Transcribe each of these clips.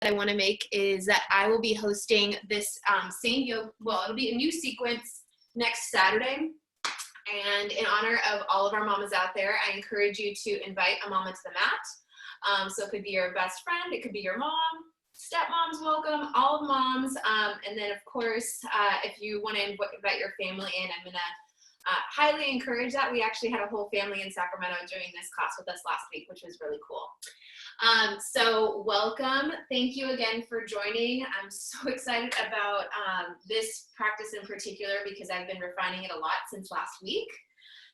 I want to make is that I will be hosting this same yoga, well, it'll be a new sequence next Saturday. And in honor of all of our mamas out there, I encourage you to invite a mama to the mat. So it could be your best friend, it could be your mom, stepmoms welcome, all of moms. And then of course, if you want to invite your family in, I'm going to highly encourage that. We actually had a whole family in Sacramento doing this class with us last week, which was really cool. So welcome. Thank you again for joining. I'm so excited about this practice in particular because I've been refining it a lot since last week.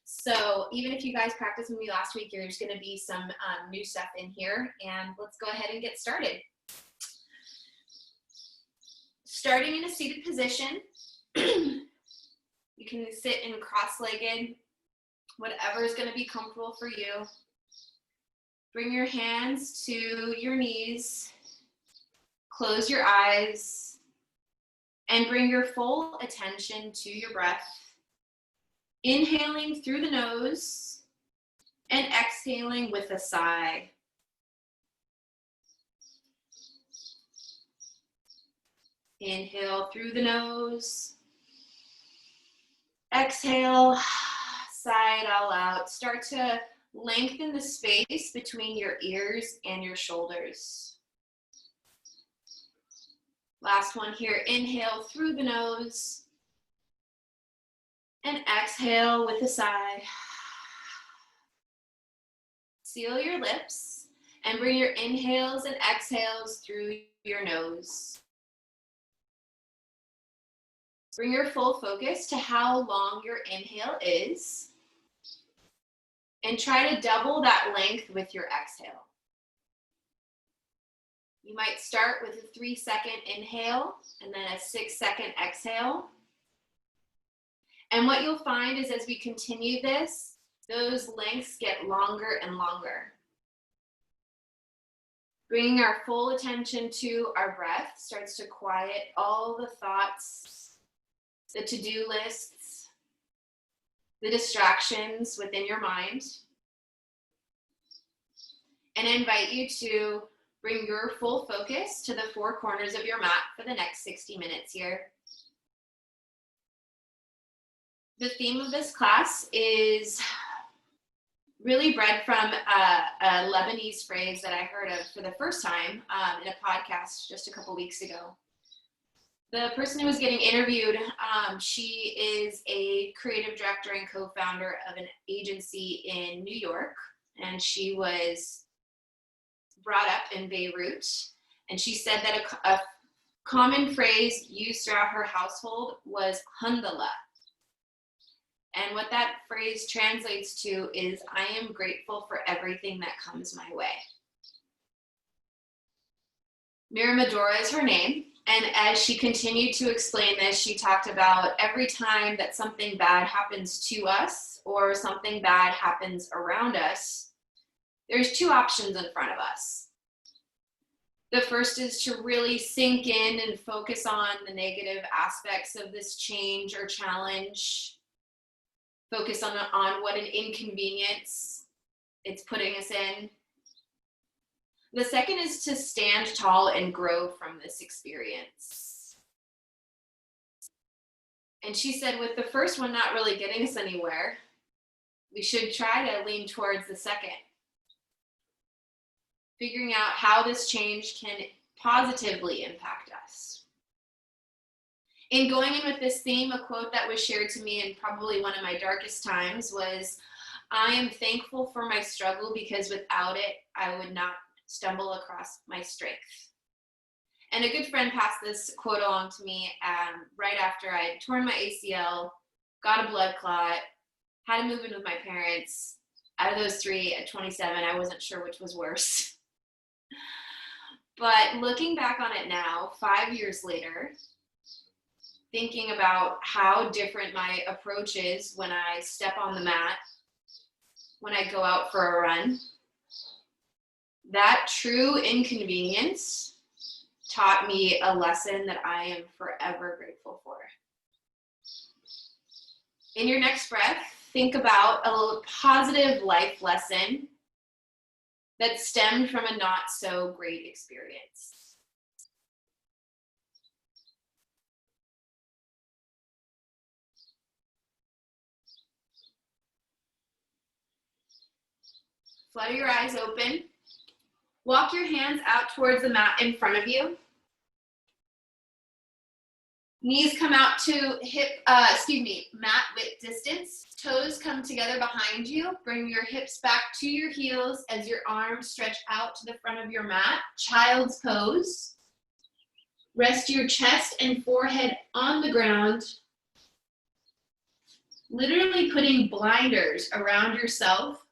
So even if you guys practiced with me last week, there's going to be some new stuff in here, and let's go ahead and get started. Starting in a seated position, you can sit in cross-legged, whatever is going to be comfortable for you. Bring your hands to your knees, close your eyes, and bring your full attention to your breath. Inhaling through the nose and exhaling with a sigh. Inhale through the nose. Exhale, sigh it all out. Start to lengthen the space between your ears and your shoulders. Last one here. Inhale through the nose and exhale with a sigh. Seal your lips and bring your inhales and exhales through your nose. Bring your full focus to how long your inhale is, and try to double that length with your exhale. You might start with a 3-second inhale and then a 6-second exhale. And what you'll find is as we continue this, those lengths get longer and longer. Bringing our full attention to our breath starts to quiet all the thoughts, the to-do lists, the distractions within your mind. And I invite you to bring your full focus to the 4 corners of your mat for the next 60 minutes here. The theme of this class is really bred from a Lebanese phrase that I heard of for the first time in a podcast just a couple weeks ago. The person who was getting interviewed, she is a creative director and co-founder of an agency in New York, and she was brought up in Beirut, and she said that a common phrase used throughout her household was "Alhamdulillah." And what that phrase translates to is, I am grateful for everything that comes my way. Miramadora is her name. And as she continued to explain this, she talked about every time that something bad happens to us or something bad happens around us, there's 2 options in front of us. The first is to really sink in and focus on the negative aspects of this change or challenge. Focus on what an inconvenience it's putting us in. The second is to stand tall and grow from this experience. And she said with the first one not really getting us anywhere, we should try to lean towards the second. Figuring out how this change can positively impact us. In going in with this theme, a quote that was shared to me in probably one of my darkest times was, I am thankful for my struggle because without it, I would not stumble across my strength. And a good friend passed this quote along to me right after I had torn my ACL, got a blood clot, had to move in with my parents. Out of those 3 at 27, I wasn't sure which was worse. But looking back on it now, 5 years later, thinking about how different my approach is when I step on the mat, when I go out for a run, that true inconvenience taught me a lesson that I am forever grateful for. In your next breath, think about a little positive life lesson that stemmed from a not so great experience. Flutter your eyes open. Walk your hands out towards the mat in front of you. Knees come out to mat width distance. Toes come together behind you. Bring your hips back to your heels as your arms stretch out to the front of your mat. Child's pose. Rest your chest and forehead on the ground. Literally putting blinders around yourself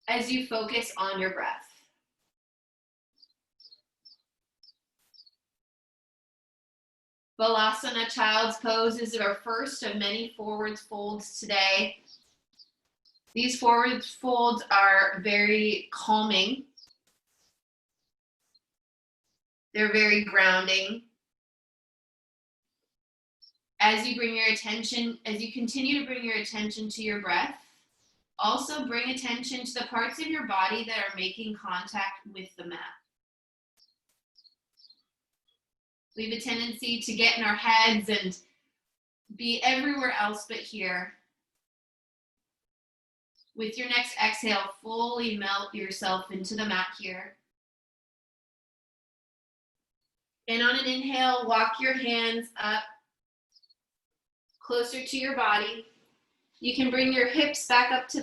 as you focus on your breath. Balasana, child's pose, is our first of many forward folds today. These forward folds are very calming. They're very grounding. As you continue to bring your attention to your breath, also bring attention to the parts of your body that are making contact with the mat. We have a tendency to get in our heads and be everywhere else but here. With your next exhale, fully melt yourself into the mat here. And on an inhale, walk your hands up closer to your body. You can bring your hips back up to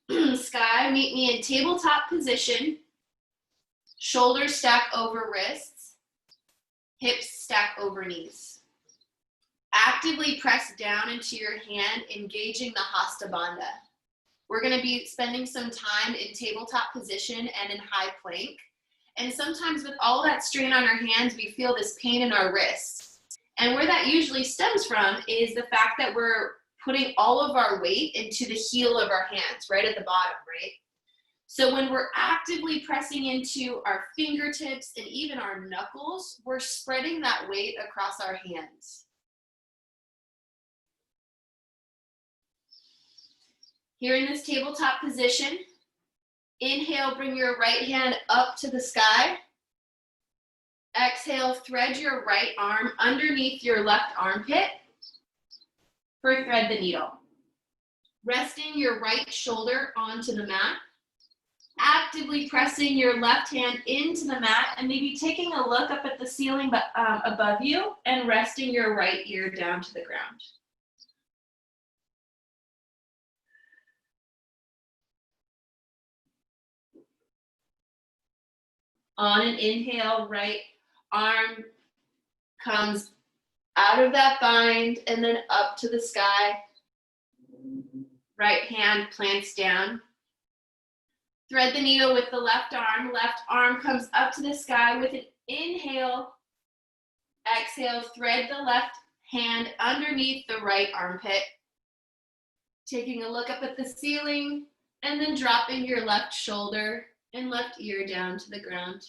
the sky. Meet me in tabletop position. Shoulders stack over wrists. Hips stack over knees. Actively press down into your hand, engaging the Hasta Bandha. We're going to be spending some time in tabletop position and in high plank. And sometimes with all that strain on our hands, we feel this pain in our wrists. And where that usually stems from is the fact that we're putting all of our weight into the heel of our hands, right at the bottom, right? So when we're actively pressing into our fingertips and even our knuckles, we're spreading that weight across our hands. Here in this tabletop position, inhale, bring your right hand up to the sky. Exhale, thread your right arm underneath your left armpit for thread the needle. Resting your right shoulder onto the mat. Actively pressing your left hand into the mat and maybe taking a look up at the ceiling above you and resting your right ear down to the ground. On an inhale, right arm comes out of that bind and then up to the sky. Right hand plants down. Thread the needle with the left arm comes up to the sky with an inhale. Exhale, thread the left hand underneath the right armpit. Taking a look up at the ceiling and then dropping your left shoulder and left ear down to the ground.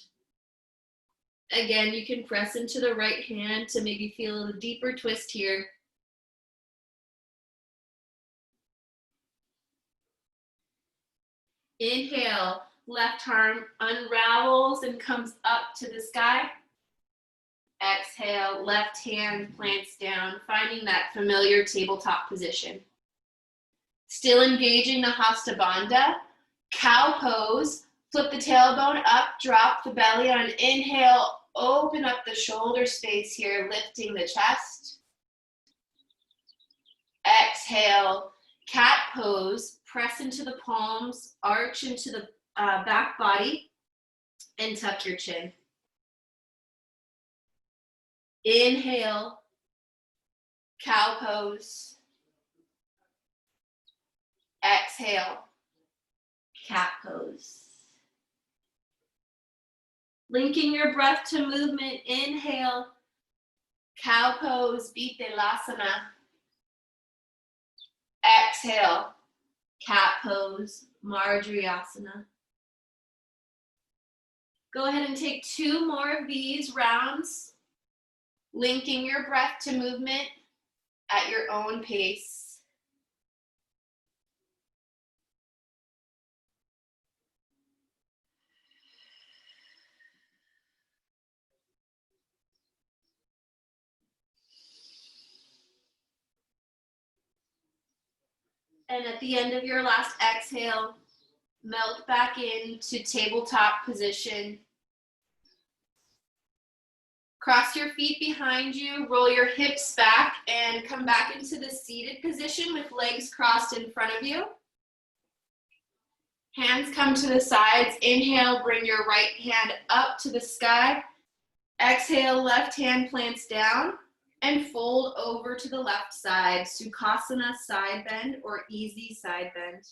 Again, you can press into the right hand to maybe feel a deeper twist here. Inhale, left arm unravels and comes up to the sky. Exhale, left hand plants down, finding that familiar tabletop position. Still engaging the Hasta Bandha. Cow pose, flip the tailbone up, drop the belly on an inhale, open up the shoulder space here, lifting the chest. Exhale, cat pose, press into the palms, arch into the back body, and tuck your chin. Inhale, cow pose. Exhale, cat pose. Linking your breath to movement, inhale, cow pose, Vipalasana. Exhale, cat pose, Marjariasana. Go ahead and take 2 more of these rounds, linking your breath to movement at your own pace. And at the end of your last exhale, Melt back into tabletop position. Cross your feet behind you, roll your hips back, and come back into the seated position with legs crossed in front of you. Hands come to the sides. Inhale, bring your right hand up to the sky. Exhale, left hand plants down and fold over to the left side. Sukhasana side bend or easy side bend.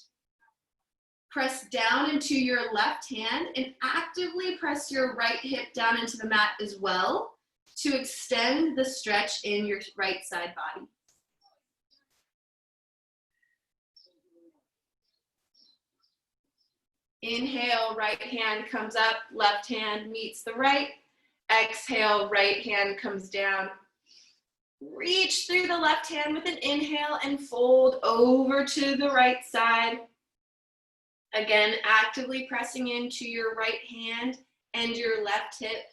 Press down into your left hand and actively press your right hip down into the mat as well to extend the stretch in your right side body. Inhale, right hand comes up, left hand meets the right. Exhale, right hand comes down. Reach through the left hand with an inhale and fold over to the right side. Again, actively pressing into your right hand and your left hip.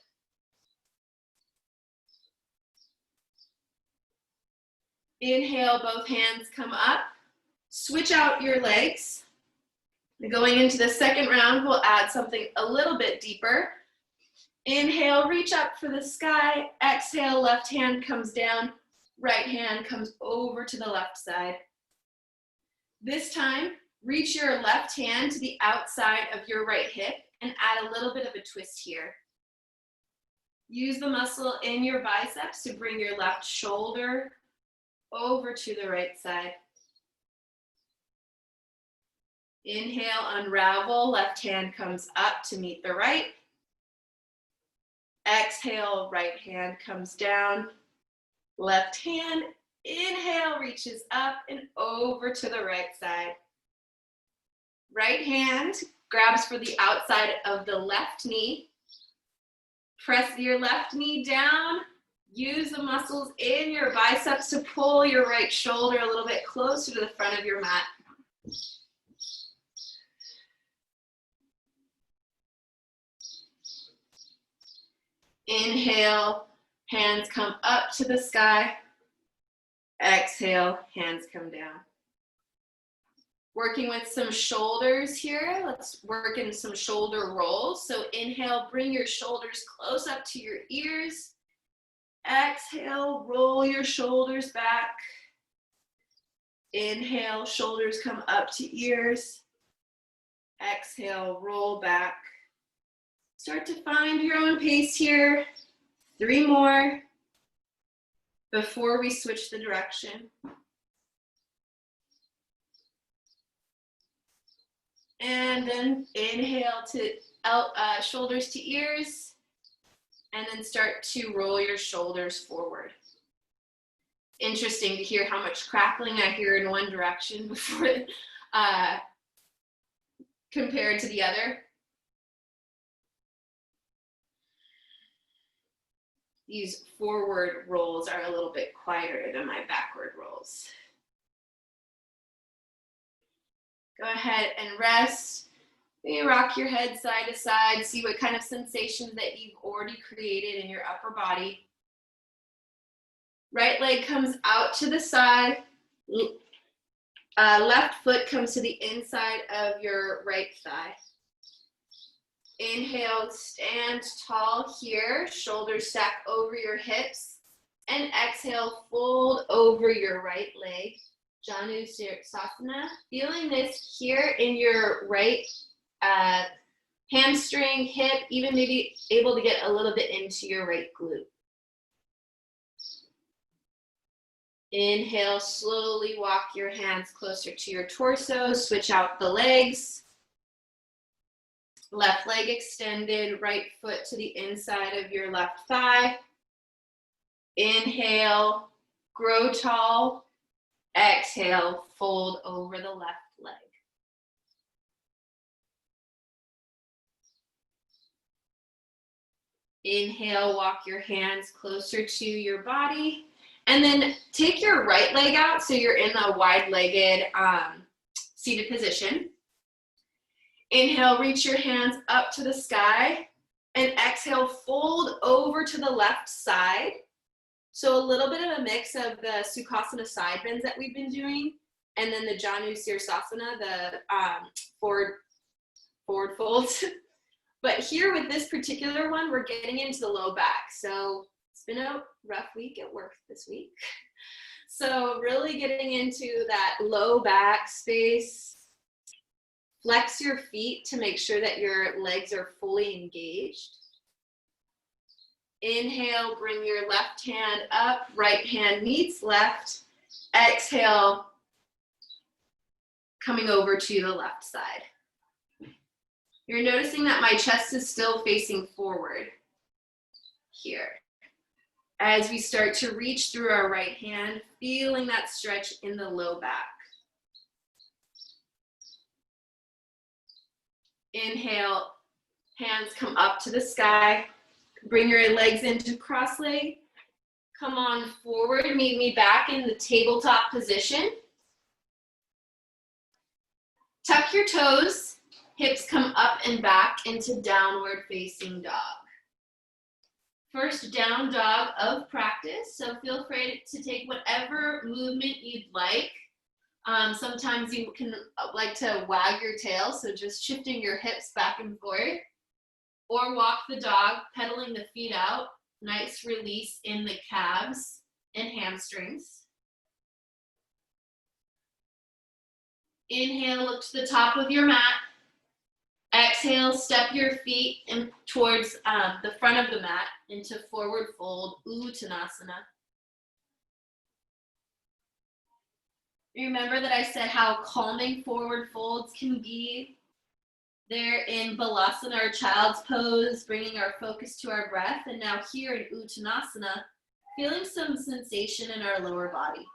Inhale, both hands come up. Switch out your legs. Going into the second round, we'll add something a little bit deeper. Inhale, reach up for the sky. Exhale, left hand comes down. Right hand comes over to the left side. This time, reach your left hand to the outside of your right hip and add a little bit of a twist here. Use the muscle in your biceps to bring your left shoulder over to the right side. Inhale, unravel, left hand comes up to meet the right. Exhale, right hand comes down. Left hand, inhale, reaches up and over to the right side. Right hand grabs for the outside of the left knee. Press your left knee down. Use the muscles in your biceps to pull your right shoulder a little bit closer to the front of your mat. Inhale, hands come up to the sky. Exhale, hands come down. Working with some shoulders here. Let's work in some shoulder rolls. So inhale, bring your shoulders close up to your ears. Exhale, roll your shoulders back. Inhale, shoulders come up to ears. Exhale, roll back. Start to find your own pace here. 3 more before we switch the direction. And then inhale to shoulders to ears. And then start to roll your shoulders forward. Interesting to hear how much crackling I hear in one direction before compared to the other. These forward rolls are a little bit quieter than my backward rolls. Go ahead and rest. Maybe rock your head side to side. See what kind of sensations that you've already created in your upper body. Right leg comes out to the side. Left foot comes to the inside of your right thigh. Inhale, stand tall here. Shoulders stack over your hips. And exhale, fold over your right leg. Janusasana. Feeling this here in your right hamstring, hip, even maybe able to get a little bit into your right glute. Inhale, slowly walk your hands closer to your torso. Switch out the legs. Left leg extended, right foot to the inside of your left thigh. Inhale, grow tall. Exhale, fold over the left leg. Inhale, walk your hands closer to your body. And then take your right leg out so you're in the wide-legged seated position. Inhale, reach your hands up to the sky. And exhale, fold over to the left side. So a little bit of a mix of the Sukhasana side bends that we've been doing, and then the Janu Sirsasana, the forward forward fold. But here with this particular one, we're getting into the low back. So it's been a rough week at work this week. So really getting into that low back space. Flex your feet to make sure that your legs are fully engaged. Inhale, bring your left hand up, right hand meets left. Exhale, coming over to the left side. You're noticing that my chest is still facing forward here. As we start to reach through our right hand, feeling that stretch in the low back. Inhale, hands come up to the sky. Bring your legs into cross leg. Come on forward, meet me back in the tabletop position. Tuck your toes, hips come up and back into downward facing dog. First down dog of practice, so feel free to take whatever movement you'd like. Sometimes you can like to wag your tail, so just shifting your hips back and forth. Or walk the dog, pedaling the feet out. Nice release in the calves and hamstrings. Inhale, look to the top of your mat. Exhale, step your feet in towards the front of the mat into forward fold, Uttanasana. Remember that I said how calming forward folds can be. There in Balasana or child's pose, bringing our focus to our breath. And now here in Uttanasana, feeling some sensation in our lower body.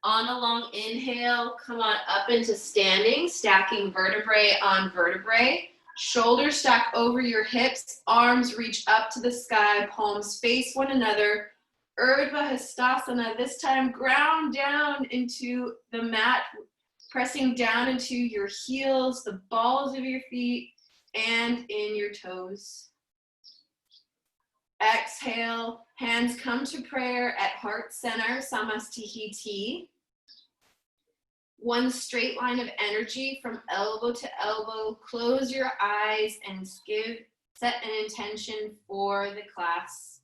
On a long inhale, come on up into standing, stacking vertebrae on vertebrae. Shoulders stack over your hips, arms reach up to the sky, palms face one another. Urdhva Hastasana, this time ground down into the mat, pressing down into your heels, the balls of your feet, and in your toes. Exhale, hands come to prayer at heart center, Samastihiti. One straight line of energy from elbow to elbow. Close your eyes and set an intention for the class.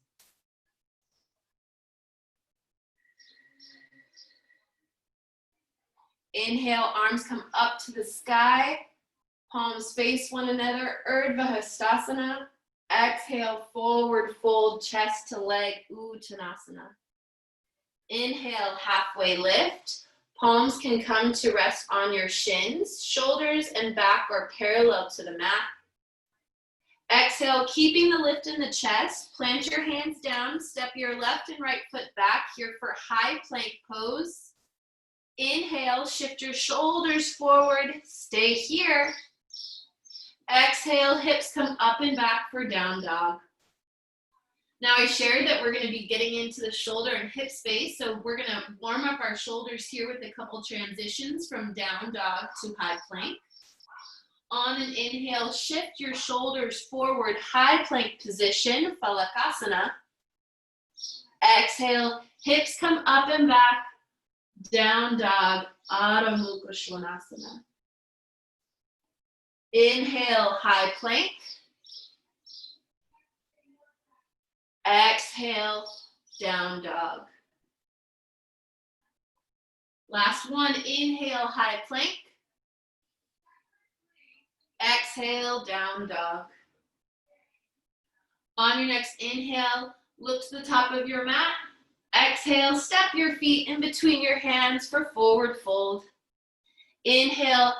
Inhale, arms come up to the sky, palms face one another, Urdhva Hastasana. Exhale, forward fold, chest to leg, Uttanasana. Inhale, halfway lift. Palms can come to rest on your shins. Shoulders and back are parallel to the mat. Exhale, keeping the lift in the chest. Plant your hands down, step your left and right foot back here for high plank pose. Inhale, shift your shoulders forward, stay here. Exhale, hips come up and back for down dog. Now I shared that we're gonna be getting into the shoulder and hip space, so we're gonna warm up our shoulders here with a couple transitions from down dog to high plank. On an inhale, shift your shoulders forward, high plank position, Phalakasana. Exhale, hips come up and back. Down dog, Adho Mukha Svanasana. Inhale, high plank. Exhale, down dog. Last one, inhale, high plank. Exhale, down dog. On your next inhale, look to the top of your mat. Exhale, step your feet in between your hands for forward fold. Inhale,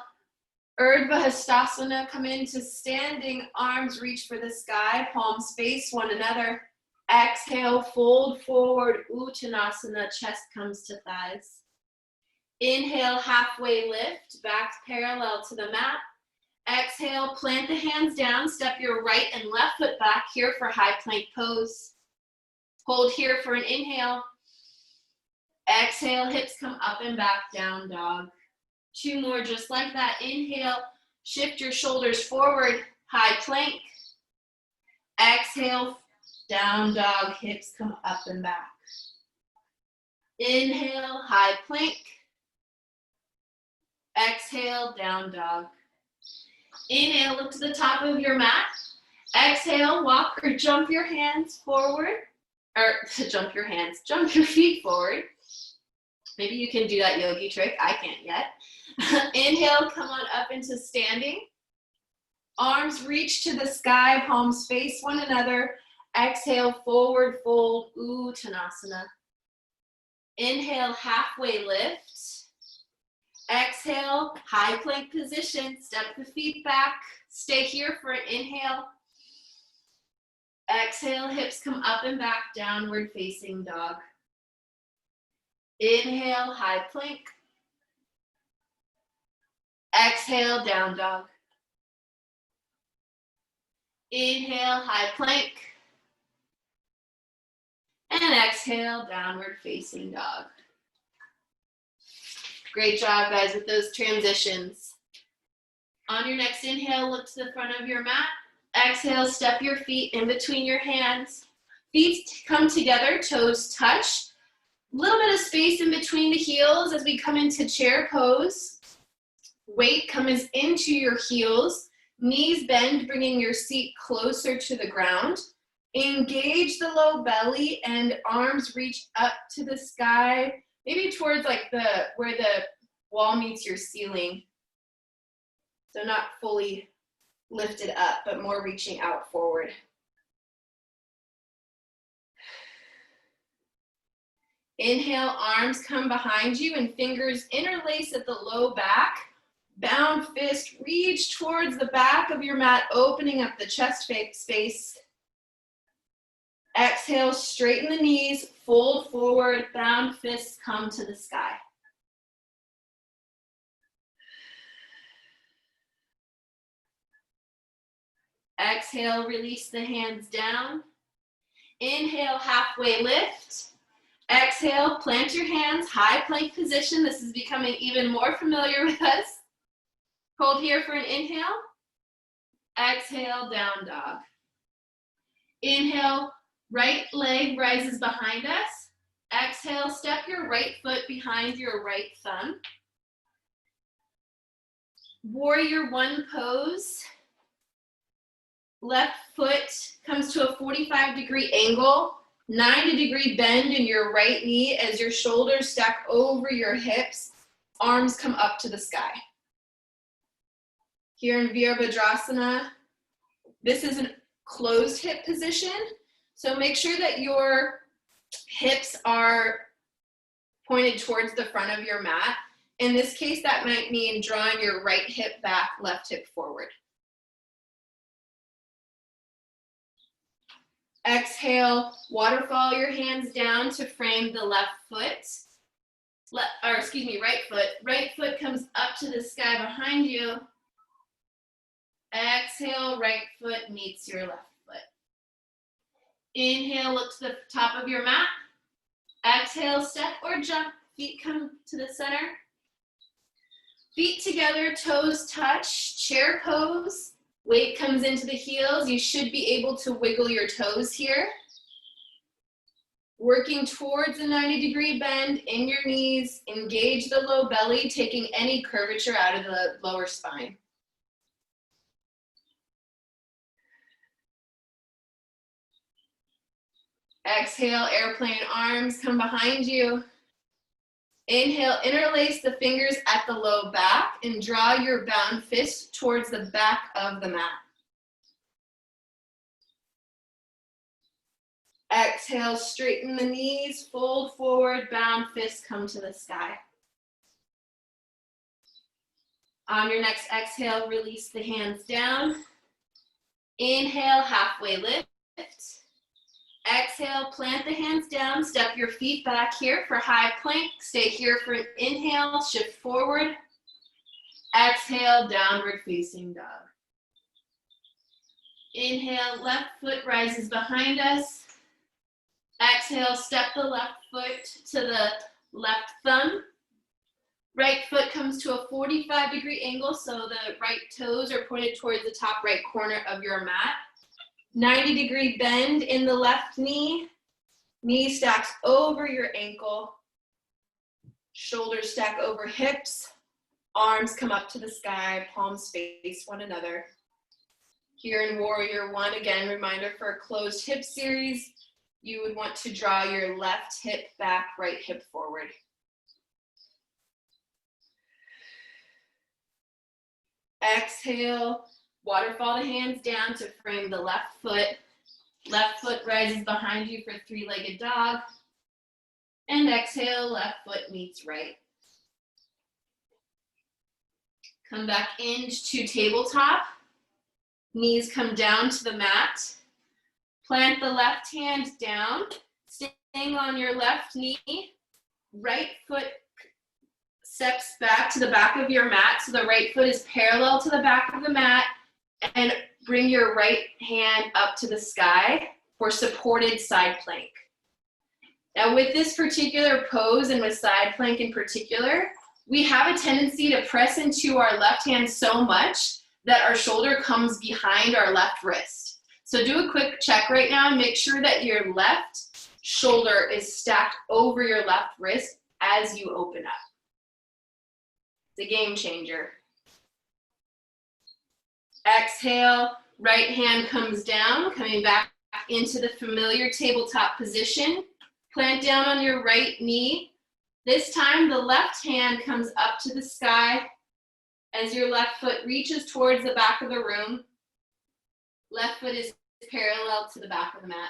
Urdhva Hastasana, come into standing, arms reach for the sky, palms face one another. Exhale, fold forward, Uttanasana, chest comes to thighs. Inhale, halfway lift, back parallel to the mat. Exhale, plant the hands down, step your right and left foot back here for high plank pose. Hold here for an inhale. Exhale, hips come up and back, down dog. Two more just like that. Inhale, shift your shoulders forward, high plank. Exhale, down dog, hips come up and back. Inhale, high plank. Exhale, down dog. Inhale, look to the top of your mat. Exhale, walk or jump your hands forward. Or jump your feet forward. Maybe you can do that yogi trick. I can't yet. Inhale, come on up into standing. Arms reach to the sky, palms face one another. Exhale, forward fold, Uttanasana. Inhale, halfway lift. Exhale, high plank position. Step the feet back. Stay here for an inhale. Exhale, hips come up and back, downward facing dog. Inhale, high plank. Exhale, down dog. Inhale, high plank. And exhale, downward facing dog. Great job, guys, with those transitions. On your next inhale, look to the front of your mat. Exhale, step your feet in between your hands. Feet come together, toes touch. A little bit of space in between the heels as we come into chair pose. Weight comes into your heels. Knees bend, bringing your seat closer to the ground. Engage the low belly and arms reach up to the sky, maybe towards like where the wall meets your ceiling. So not fully lifted up, but more reaching out forward. Inhale, arms come behind you and fingers interlace at the low back. Bound fist, reach towards the back of your mat, opening up the chest space. Exhale, straighten the knees, fold forward, bound fists come to the sky. Exhale, release the hands down. Inhale, halfway lift. Exhale, plant your hands, high plank position. This is becoming even more familiar with us. Hold here for an inhale. Exhale, down dog. Inhale, right leg rises behind us. Exhale, step your right foot behind your right thumb. Warrior one pose. Left foot comes to a 45-degree angle. 90-degree bend in your right knee as your shoulders stack over your hips. Arms come up to the sky. Here in Virabhadrasana, this is a closed hip position. So make sure that your hips are pointed towards the front of your mat. In this case, that might mean drawing your right hip back, left hip forward. Exhale, waterfall your hands down to frame the left foot. Right foot. Right foot comes up to the sky behind you. Exhale, right foot meets your left foot. Inhale, look to the top of your mat. Exhale, step or jump. Feet come to the center. Feet together, toes touch, chair pose. Weight comes into the heels. You should be able to wiggle your toes here. Working towards a 90-degree bend in your knees. Engage the low belly, taking any curvature out of the lower spine. Exhale, airplane arms come behind you. Inhale, interlace the fingers at the low back and draw your bound fist towards the back of the mat. Exhale, straighten the knees, fold forward, bound fists come to the sky. On your next exhale, release the hands down. Inhale, halfway lift. Exhale, plant the hands down, step your feet back here for high plank. Stay here for an inhale, shift forward. Exhale, downward facing dog. Inhale, left foot rises behind us. Exhale, step the left foot to the left thumb. Right foot comes to a 45-degree angle, so the right toes are pointed towards the top right corner of your mat. 90-degree bend in the left knee. Knee stacks over your ankle. Shoulders stack over hips. Arms come up to the sky, palms face one another. Here in Warrior One, again, reminder for a closed hip series, you would want to draw your left hip back, right hip forward. Exhale, waterfall the hands down to frame the left foot. Left foot rises behind you for three-legged dog. And exhale, left foot meets right. Come back into tabletop. Knees come down to the mat. Plant the left hand down, staying on your left knee. Right foot steps back to the back of your mat, so the right foot is parallel to the back of the mat, and bring your right hand up to the sky for supported side plank. Now with this particular pose, and with side plank in particular, we have a tendency to press into our left hand so much that our shoulder comes behind our left wrist. So do a quick check right now and make sure that your left shoulder is stacked over your left wrist as you open up. It's a game changer. Exhale, right hand comes down, coming back into the familiar tabletop position. Plant down on your right knee. This time the left hand comes up to the sky as your left foot reaches towards the back of the room. Left foot is parallel to the back of the mat.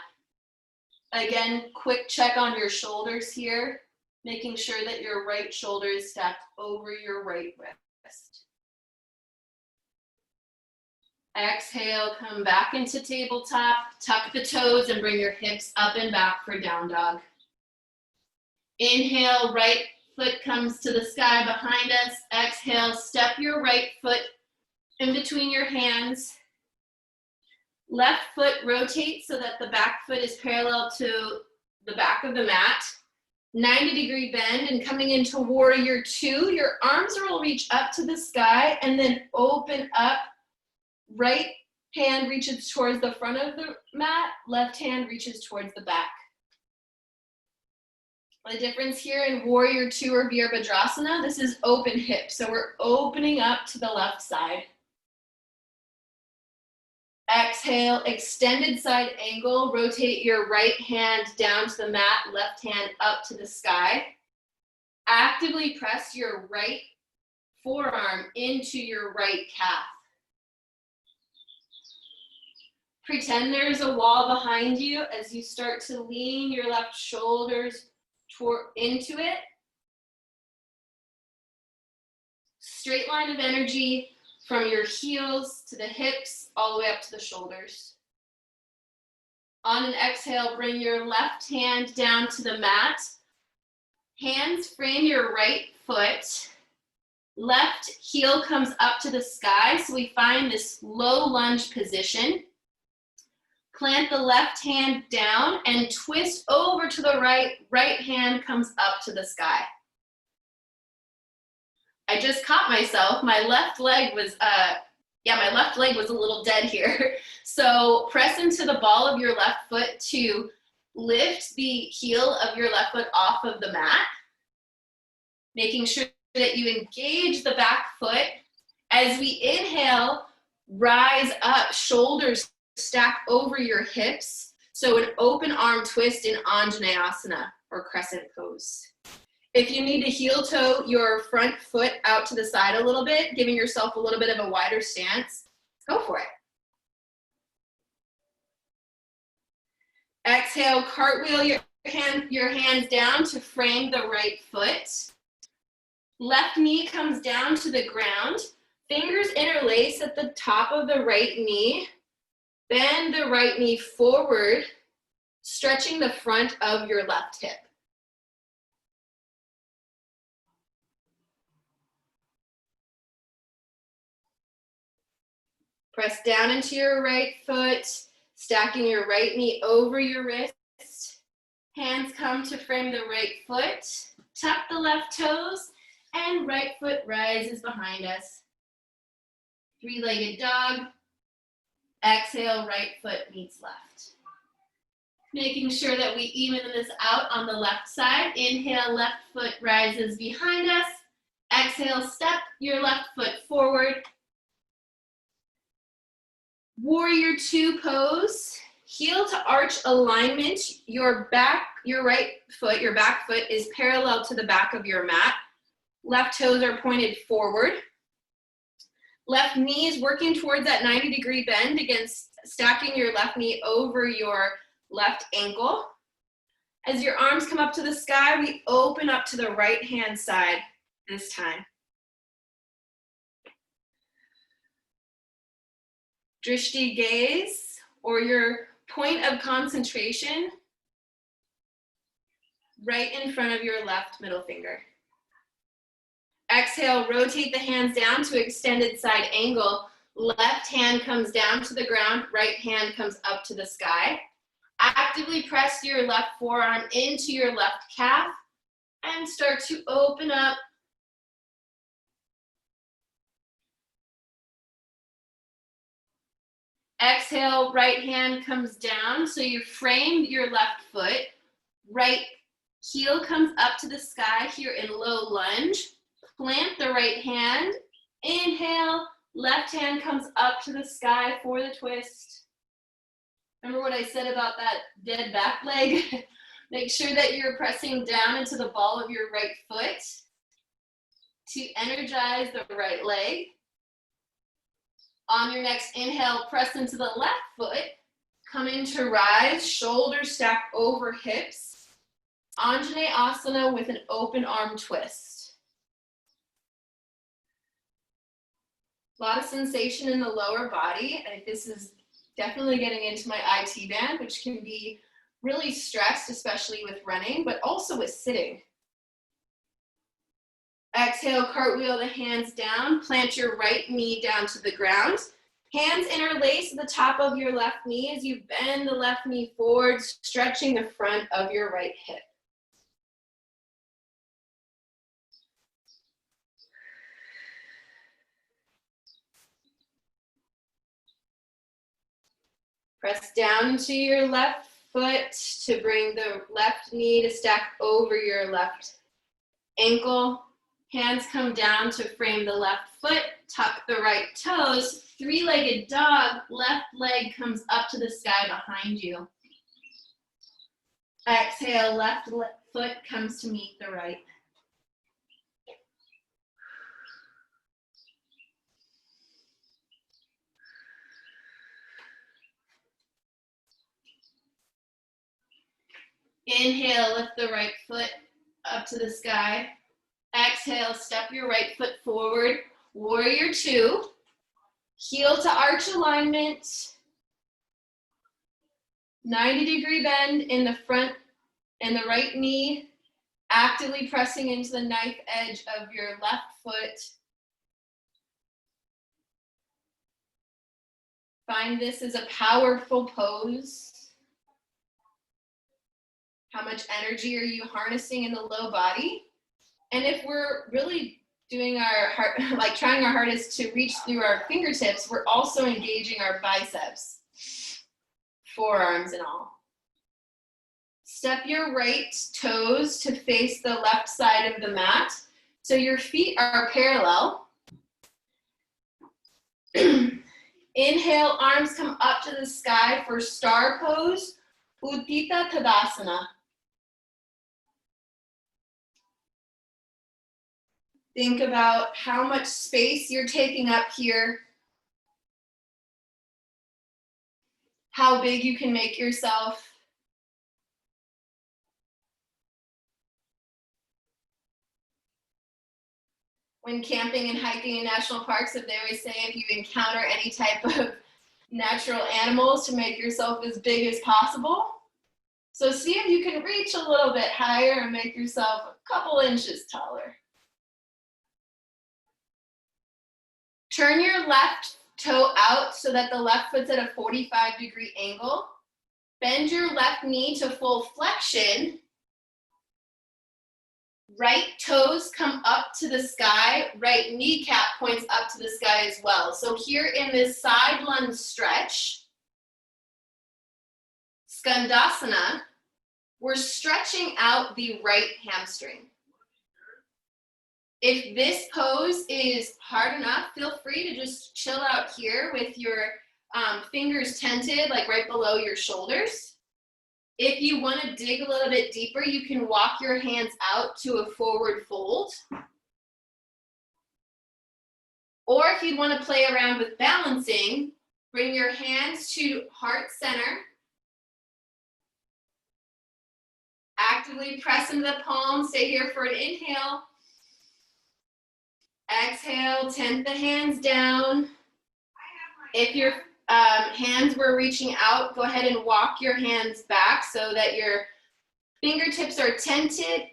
Again, quick check on your shoulders here, making sure that your right shoulder is stacked over your right wrist. Exhale, come back into tabletop, tuck the toes and bring your hips up and back for down dog. Inhale, right foot comes to the sky behind us. Exhale, step your right foot in between your hands. Left foot rotates so that the back foot is parallel to the back of the mat. 90-degree bend, and coming into Warrior Two, your arms will reach up to the sky and then open up. Right hand reaches towards the front of the mat, left hand reaches towards the back. The difference here in Warrior Two or Virabhadrasana, this is open hip, so we're opening up to the left side. Exhale, extended side angle, rotate your right hand down to the mat, left hand up to the sky. Actively press your right forearm into your right calf. Pretend there's a wall behind you as you start to lean your left shoulders into it. Straight line of energy from your heels to the hips, all the way up to the shoulders. On an exhale, bring your left hand down to the mat. Hands frame your right foot. Left heel comes up to the sky, so we find this low lunge position. Plant the left hand down and twist over to the right. Right hand comes up to the sky. I just caught myself. My left leg was a little dead here. So press into the ball of your left foot to lift the heel of your left foot off of the mat, making sure that you engage the back foot. As we inhale, rise up, shoulders stack over your hips. So an open arm twist in Anjaneyasana or crescent pose. If you need to heel toe your front foot out to the side a little bit, giving yourself a little bit of a wider stance, go for it. Exhale, cartwheel your hands down to frame the right foot. Left knee comes down to the ground. Fingers interlace at the top of the right knee. Bend the right knee forward, stretching the front of your left hip. Press down into your right foot, stacking your right knee over your wrist. Hands come to frame the right foot. Tuck the left toes, and right foot rises behind us. Three-legged dog. Exhale, right foot meets left. Making sure that we even this out on the left side. Inhale, left foot rises behind us. Exhale, step your left foot forward. Warrior two pose. Heel to arch alignment. Your right foot, your back foot is parallel to the back of your mat. Left toes are pointed forward. Left knee is working towards that 90-degree bend against stacking your left knee over your left ankle. As your arms come up to the sky, we open up to the right hand side this time. Drishti gaze, or your point of concentration, right in front of your left middle finger. Exhale, rotate the hands down to extended side angle. Left hand comes down to the ground, right hand comes up to the sky. Actively press your left forearm into your left calf and start to open up. Exhale, right hand comes down, so you frame your left foot. Right heel comes up to the sky here in low lunge. Plant the right hand. Inhale, left hand comes up to the sky for the twist. Remember what I said about that dead back leg? Make sure that you're pressing down into the ball of your right foot to energize the right leg. On your next inhale, press into the left foot. Come into rise, shoulders stack over hips. Anjaneyasana with an open arm twist. A lot of sensation in the lower body. I think this is definitely getting into my IT band, which can be really stressed, especially with running, but also with sitting. Exhale, cartwheel the hands down. Plant your right knee down to the ground. Hands interlace at the top of your left knee as you bend the left knee forward, stretching the front of your right hip. Press down to your left foot to bring the left knee to stack over your left ankle. Hands come down to frame the left foot. Tuck the right toes. Three-legged dog. Left leg comes up to the sky behind you. Exhale, left foot comes to meet the right. Inhale, lift the right foot up to the sky. Exhale, step your right foot forward. Warrior two. Heel to arch alignment. 90-degree bend in the front and the right knee. Actively pressing into the knife edge of your left foot. Find this as a powerful pose. How much energy are you harnessing in the low body? And if we're really doing trying our hardest to reach through our fingertips, we're also engaging our biceps, forearms and all. Step your right toes to face the left side of the mat, so your feet are parallel. Inhale, arms come up to the sky for star pose, Uddita Tadasana. Think about how much space you're taking up here, how big you can make yourself. When camping and hiking in national parks, they always say if you encounter any type of natural animals, to make yourself as big as possible. So see if you can reach a little bit higher and make yourself a couple inches taller. Turn your left toe out so that the left foot's at a 45-degree angle. Bend your left knee to full flexion. Right toes come up to the sky. Right kneecap points up to the sky as well. So here in this side lunge stretch, Skandasana, we're stretching out the right hamstring. If this pose is hard enough, feel free to just chill out here with your fingers tented, like right below your shoulders. If you want to dig a little bit deeper, you can walk your hands out to a forward fold. Or if you want to play around with balancing, bring your hands to heart center. Actively press into the palms. Stay here for an inhale. Exhale, tent the hands down. If your hands were reaching out, go ahead and walk your hands back so that your fingertips are tented.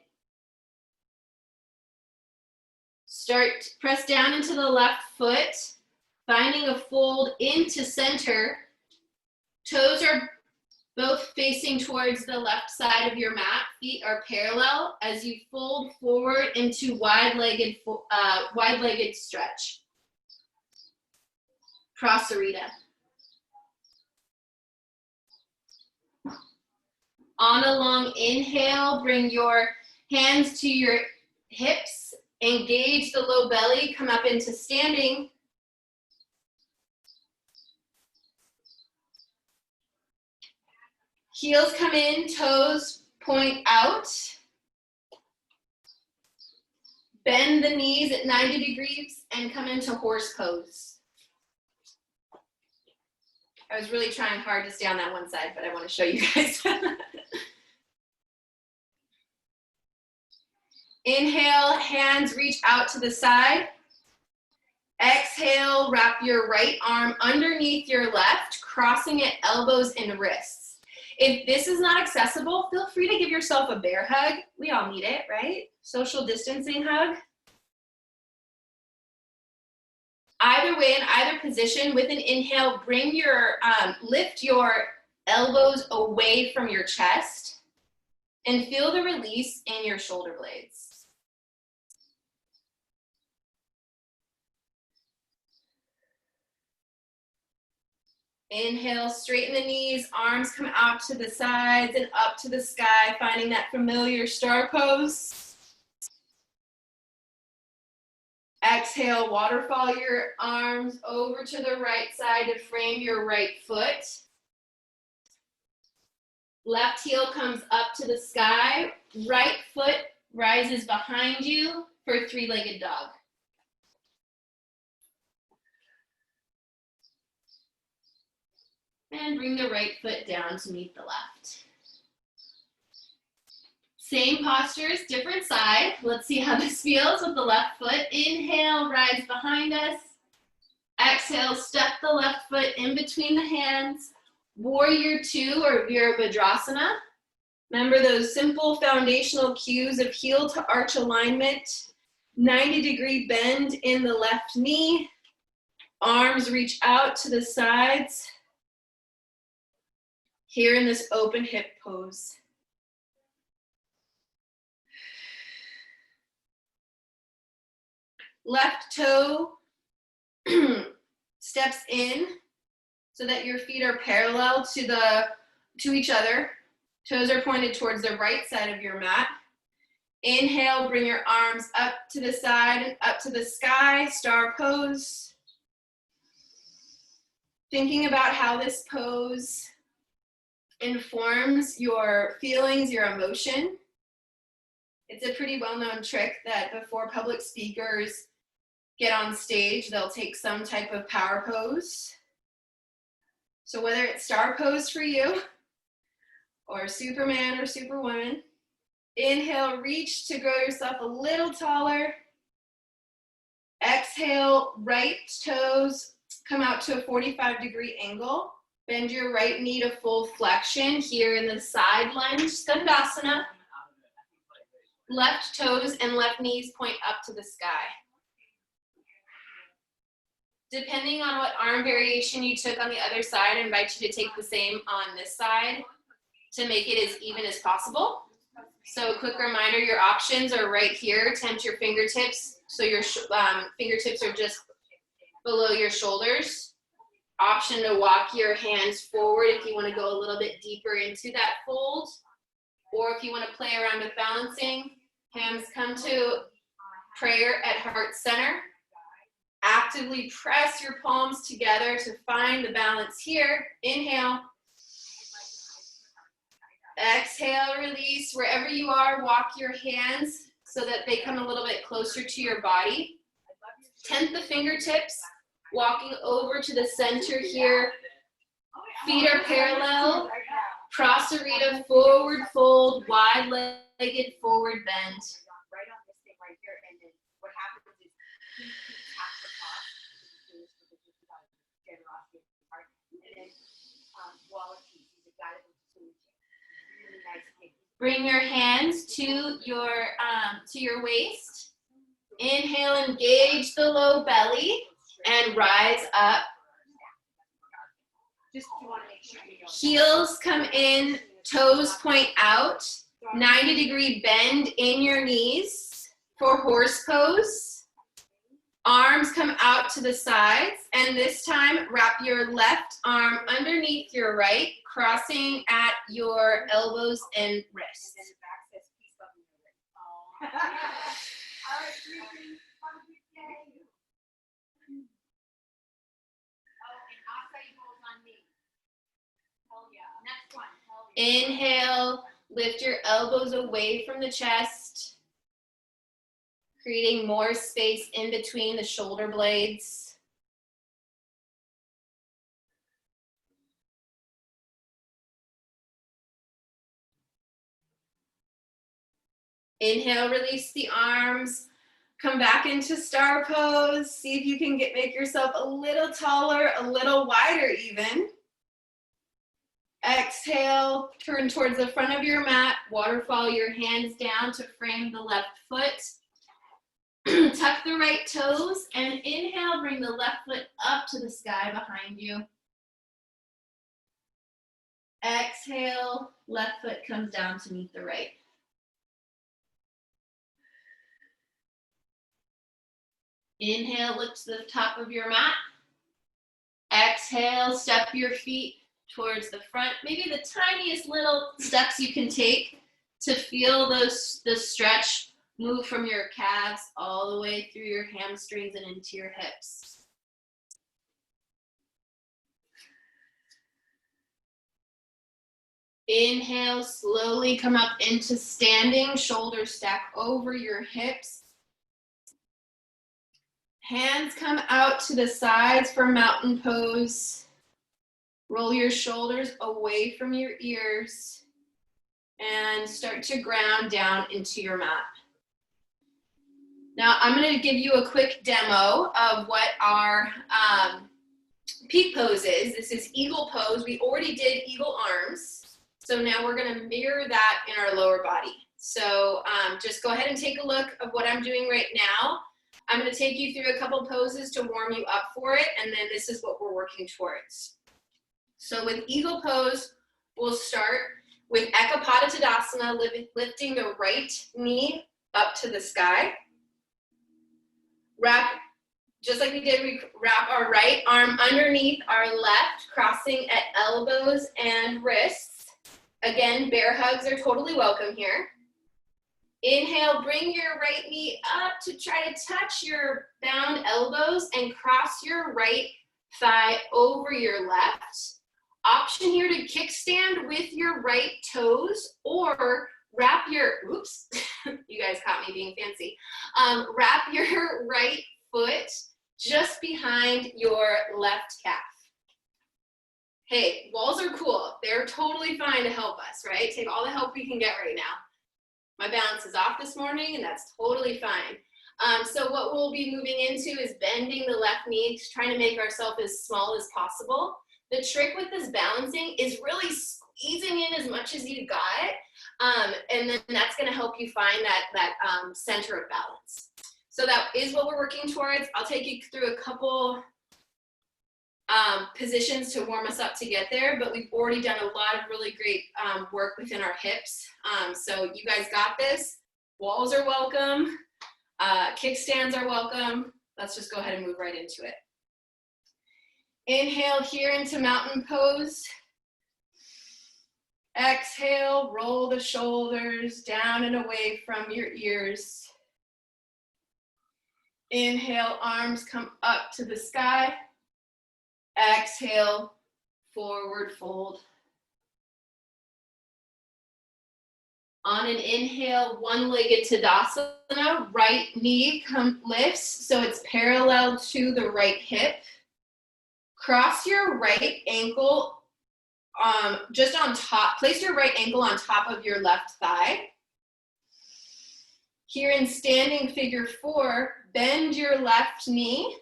Press down into the left foot, finding a fold into center. Toes are both facing towards the left side of your mat. Feet are parallel as you fold forward into wide-legged stretch. Prasarita. On a long inhale, bring your hands to your hips. Engage the low belly, come up into standing. Heels come in, toes point out. Bend the knees at 90 degrees and come into horse pose. I was really trying hard to stay on that one side, but I want to show you guys. Inhale, hands reach out to the side. Exhale, wrap your right arm underneath your left, crossing at elbows and wrists. If this is not accessible, feel free to give yourself a bear hug. We all need it, right? Social distancing hug. Either way, in either position, with an inhale, bring your, lift your elbows away from your chest and feel the release in your shoulder blades. Inhale, straighten the knees, arms come out to the sides and up to the sky, finding that familiar star pose. Exhale, waterfall your arms over to the right side to frame your right foot. Left heel comes up to the sky, right foot rises behind you for three-legged dog. And bring the right foot down to meet the left. Same postures, different side. Let's see how this feels with the left foot. Inhale, rise behind us. Exhale, step the left foot in between the hands. Warrior two or Virabhadrasana. Remember those simple foundational cues of heel to arch alignment. 90-degree bend in the left knee. Arms reach out to the sides. Here in this open hip pose. Left toe steps in so that your feet are parallel to each other. Toes are pointed towards the right side of your mat. Inhale, bring your arms up to the side and up to the sky, star pose. Thinking about how this pose informs your feelings, your emotion. It's a pretty well-known trick that before public speakers get on stage, they'll take some type of power pose. So whether it's star pose for you, or Superman or Superwoman, inhale, reach to grow yourself a little taller. Exhale, right toes come out to a 45-degree angle. Bend your right knee to full flexion here in the side lunge, Skandasana. Left toes and left knees point up to the sky. Depending on what arm variation you took on the other side, I invite you to take the same on this side to make it as even as possible. So quick reminder, your options are right here. Tent your fingertips so your fingertips are just below your shoulders. Option to walk your hands forward if you want to go a little bit deeper into that fold. Or if you want to play around with balancing, hands come to prayer at heart center. Actively press your palms together to find the balance here. Inhale. Exhale, release. Wherever you are, walk your hands so that they come a little bit closer to your body. Tent the fingertips, walking over to the center here. Feet are parallel. Prasarita, forward fold, wide-legged forward bend. Bring your hands to your waist. Inhale, engage the low belly and rise up. Heels come in, toes point out. 90-degree bend in your knees for horse pose. Arms come out to the sides, and this time wrap your left arm underneath your right, crossing at your elbows and wrists. Inhale, lift your elbows away from the chest, creating more space in between the shoulder blades. Inhale, release the arms, come back into star pose. See if you can make yourself a little taller, a little wider even. Exhale, turn towards the front of your mat, waterfall your hands down to frame the left foot. Tuck the right toes, and inhale, bring the left foot up to the sky behind you. Exhale, left foot comes down to meet the right. Inhale, lift to the top of your mat. Exhale, step your feet towards the front. Maybe the tiniest little steps you can take to feel the stretch move from your calves all the way through your hamstrings and into your hips. Inhale, slowly come up into standing, shoulders stack over your hips. Hands come out to the sides for mountain pose. Roll your shoulders away from your ears and start to ground down into your mat. Now I'm going to give you a quick demo of what our peak pose is. This is eagle pose. We already did eagle arms. So now we're going to mirror that in our lower body. So just go ahead and take a look of what I'm doing right now. I'm going to take you through a couple poses to warm you up for it, and then this is what we're working towards. So with eagle pose, we'll start with Ekapada Tadasana, lifting the right knee up to the sky. Wrap, just like we did, we wrap our right arm underneath our left, crossing at elbows and wrists. Again, bear hugs are totally welcome here. Inhale, bring your right knee up to try to touch your bound elbows and cross your right thigh over your left. Option here to kickstand with your right toes or wrap your, oops, you guys caught me being fancy. Wrap your right foot just behind your left calf. Hey, walls are cool. They're totally fine to help us, right? Take all the help we can get right now. My balance is off this morning, and that's totally fine. So what we'll be moving into is bending the left knee, trying to make ourselves as small as possible. The trick with this balancing is really squeezing in as much as you got, and then that's going to help you find that center of balance. So that is what we're working towards. I'll take you through a couple positions to warm us up to get there, but we've already done a lot of really great work within our hips. So you guys got this. Walls are welcome. Kickstands are welcome. Let's just go ahead and move right into it. Inhale here into mountain pose. Exhale, roll the shoulders down and away from your ears. Inhale, arms come up to the sky. Exhale, forward fold. On an inhale, one-legged Tadasana, right knee lifts so it's parallel to the right hip. Cross your right ankle just on top, place your right ankle on top of your left thigh. Here in standing figure 4, bend your left knee.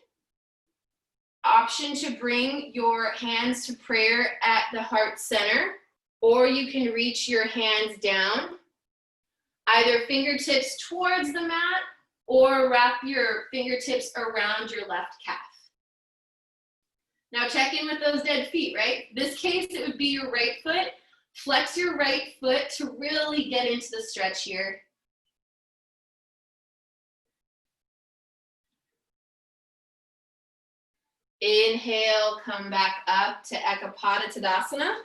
Option to bring your hands to prayer at the heart center, or you can reach your hands down. Either fingertips towards the mat or wrap your fingertips around your left calf. Now check in with those dead feet, right? This case, it would be your right foot. Flex your right foot to really get into the stretch here. Inhale, come back up to Ekapada Tadasana.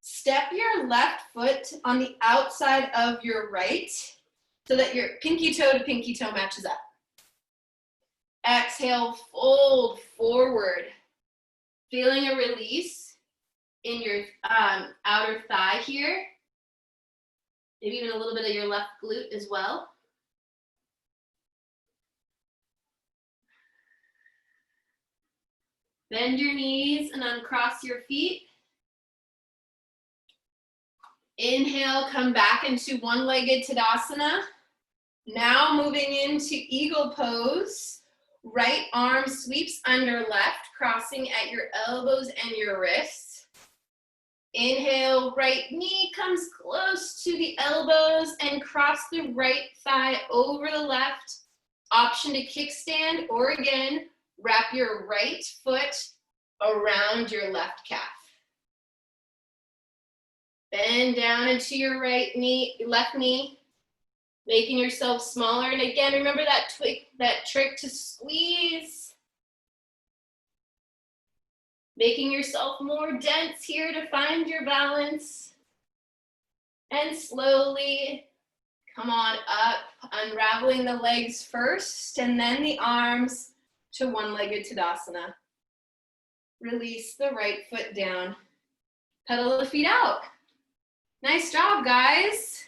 Step your left foot on the outside of your right so that your pinky toe to pinky toe matches up. Exhale, fold forward. Feeling a release in your outer thigh here. Maybe even a little bit of your left glute as well. Bend your knees and uncross your feet. Inhale, come back into one-legged Tadasana. Now moving into eagle pose. Right arm sweeps under left, crossing at your elbows and your wrists. Inhale, right knee comes close to the elbows and cross the right thigh over the left. Option to kickstand, or again, wrap your right foot around your left calf. Bend down into your left knee, making yourself smaller. And again, remember that trick to squeeze. Making yourself more dense here to find your balance. And slowly come on up, unraveling the legs first, and then the arms to one-legged Tadasana. Release the right foot down. Pedal the feet out. Nice job, guys.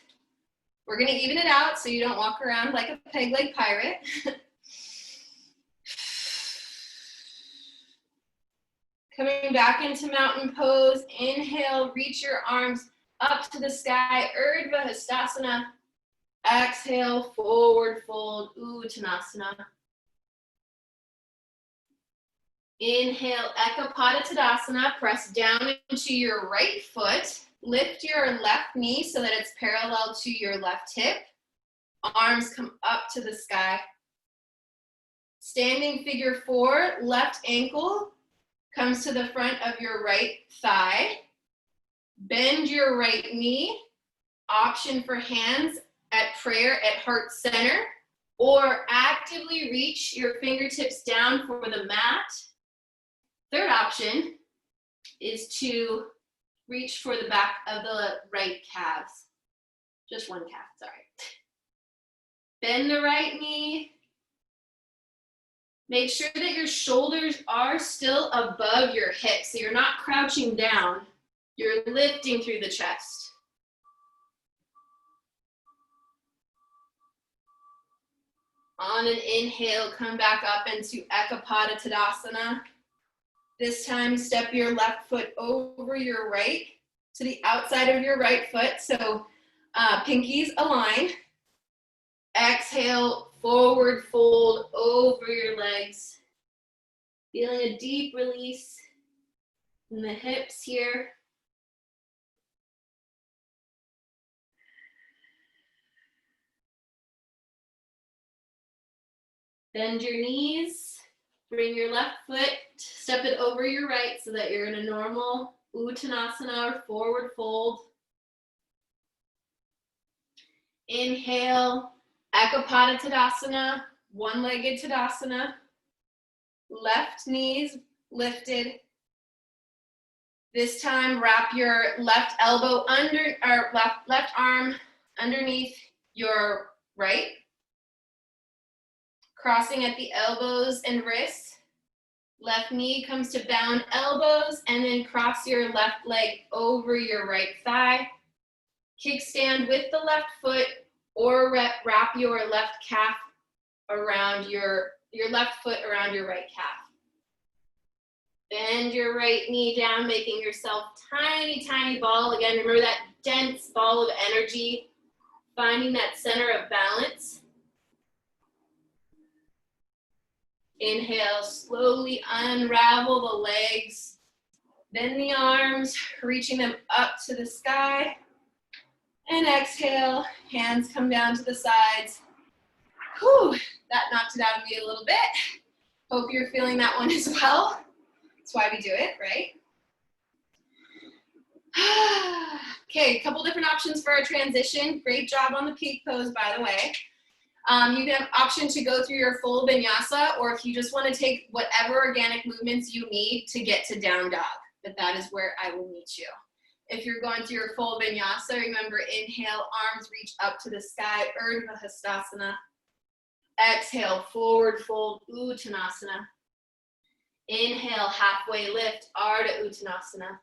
We're gonna even it out so you don't walk around like a peg leg pirate. Coming back into mountain pose. Inhale, reach your arms up to the sky, Urdhva Hastasana. Exhale, forward fold, Uttanasana. Inhale, Ekapada Tadasana. Press down into your right foot. Lift your left knee so that it's parallel to your left hip. Arms come up to the sky. Standing figure 4, left ankle comes to the front of your right thigh. Bend your right knee. Option for hands at prayer at heart center, or actively reach your fingertips down for the mat. Third option is to reach for the back of the right calves. Just one calf, sorry. Bend the right knee. Make sure that your shoulders are still above your hips, so you're not crouching down. You're lifting through the chest. On an inhale, come back up into Ekapada Tadasana. This time, step your left foot over your right to the outside of your right foot, so pinkies align. Exhale, forward fold over your legs. Feeling a deep release in the hips here. Bend your knees. Bring your left foot, step it over your right so that you're in a normal Uttanasana or forward fold. Inhale, Ekapada Tadasana, one-legged Tadasana. Left knees lifted. This time, wrap your left elbow under, or left arm underneath your right. Crossing at the elbows and wrists. Left knee comes to bound elbows, and then cross your left leg over your right thigh. Kickstand with the left foot, or wrap your left calf around your left foot around your right calf. Bend your right knee down, making yourself tiny, tiny ball. Again, remember that dense ball of energy, finding that center of balance. Inhale, slowly unravel the legs. Bend the arms, reaching them up to the sky. And exhale, hands come down to the sides. Whew, that knocked it out of me a little bit. Hope you're feeling that one as well. That's why we do it, right? Okay, a couple different options for our transition. Great job on the peak pose, by the way. You can have option to go through your full vinyasa, or if you just want to take whatever organic movements you need to get to down dog, but that is where I will meet you. If you're going through your full vinyasa, remember, inhale, arms reach up to the sky, Urdhva Hastasana. Exhale, forward fold, Uttanasana. Inhale, halfway lift, Ardha Uttanasana.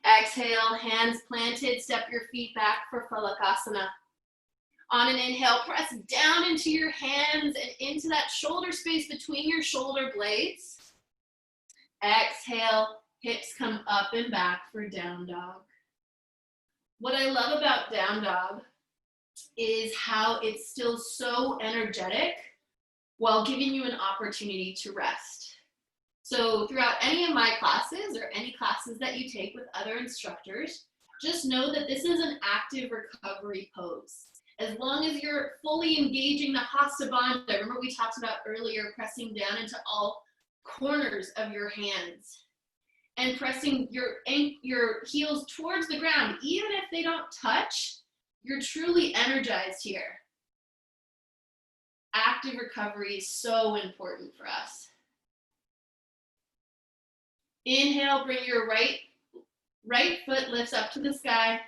Exhale, hands planted, step your feet back for Phalakasana. On an inhale, press down into your hands and into that shoulder space between your shoulder blades. Exhale, hips come up and back for down dog. What I love about down dog is how it's still so energetic while giving you an opportunity to rest. So throughout any of my classes or any classes that you take with other instructors, just know that this is an active recovery pose. As long as you're fully engaging the Hasta Bandha, remember we talked about earlier, pressing down into all corners of your hands and pressing your heels towards the ground. Even if they don't touch, you're truly energized here. Active recovery is so important for us. Inhale, bring your right foot lifts up to the sky.